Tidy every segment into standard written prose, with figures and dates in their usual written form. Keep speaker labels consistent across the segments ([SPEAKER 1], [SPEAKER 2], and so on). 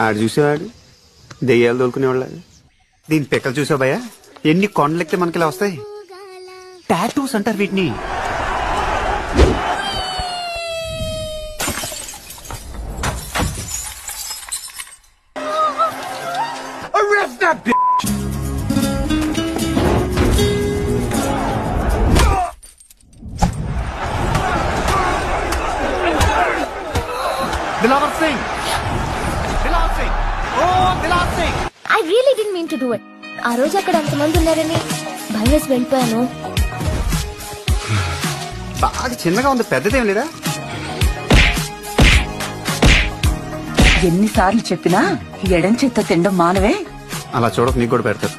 [SPEAKER 1] ఆడు చూసేవాడు దెయ్యాలు తోలుకునేవాళ్ళ. దీని పిక్కలు చూసావు భయ్యా, ఎన్ని కొండలెక్కితే మనకి ఇలా వస్తాయి. టాటూస్ అంటారు వీటిని. Arrest that bitch! Dilawar Singh! Dilawar Singh! Oh, Dilawar Singh!
[SPEAKER 2] I really didn't mean to do it. ఆ రోజు అక్కడ అంతమంది ఉన్నారని భయం వేసి వెళ్ళిపోయాను.
[SPEAKER 1] బాగా చిన్నగా ఉంది, పెద్దదేం లేదా?
[SPEAKER 3] ఎన్నిసార్లు చెప్పినా ఎడం చేత్తో తినడం మానవే.
[SPEAKER 1] అలా చూడక నీకు కూడా పెడతారు.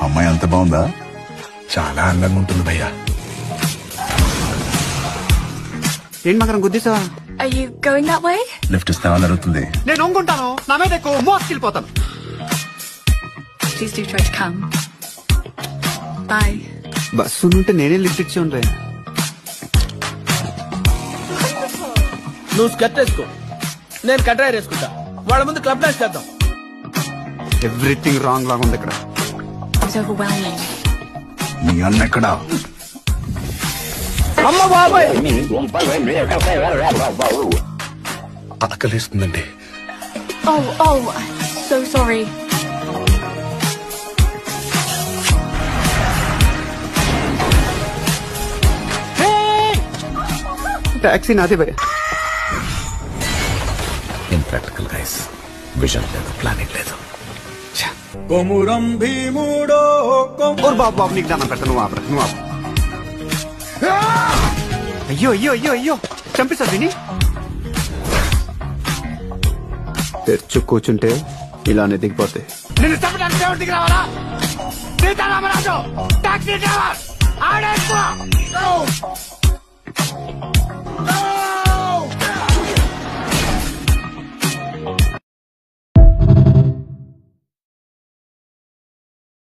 [SPEAKER 4] అమ్మాయి అంత బాగుందా? చాలా అందంగా ఉంటుంది భయ్యా.
[SPEAKER 1] ఏంటి మకరం గుద్దేసావా?
[SPEAKER 4] లిఫ్ట్ ఇస్తామని అడుగుతుంది.
[SPEAKER 1] నేను ఒంగుంటాను, నా మీద ఎక్కువ మోసుకెళ్ళిపోతాను. బస్సు ఉంటే నేనే లిఫ్ట్ ఇచ్చి ఉండే.
[SPEAKER 5] నువ్వు స్కర్ట్ వేసుకో, నేను కట్రాయర్ వేసుకుంటా. వాళ్ళ ముందు క్లబ్ డాన్స్ చేద్దాం.
[SPEAKER 1] ఎవ్రీథింగ్ రాంగ్ లాగా ఉంది ఇక్కడ.
[SPEAKER 4] మీ అన్న ఎక్కడా?
[SPEAKER 5] అమ్మ బాబాయ్,
[SPEAKER 4] ఆకలేస్తుందండి.
[SPEAKER 2] So sorry.
[SPEAKER 1] టాక్సీ నాదే భయ్యా.
[SPEAKER 4] ఇంప్రాక్టికల్ గైస్, విజన్ లేదు, ప్లానింగ్ లేదు.
[SPEAKER 1] బాబు బాబు నీకు దానం పెడతా, నువ్వు ఆపరా, నువ్వు ఆపు. అయ్యో అయ్యో అయ్యో అయ్యో, చంపిస్తా దీన్ని. తెచ్చు కూర్చుంటే ఇలానే దిగిపోతాయి. నిన్ను చంపడానికి దేవుడి దిగి రావాలా? సీతారామరాజు టాక్సీ డ్రైవర్ ఆడే ఎక్కువ.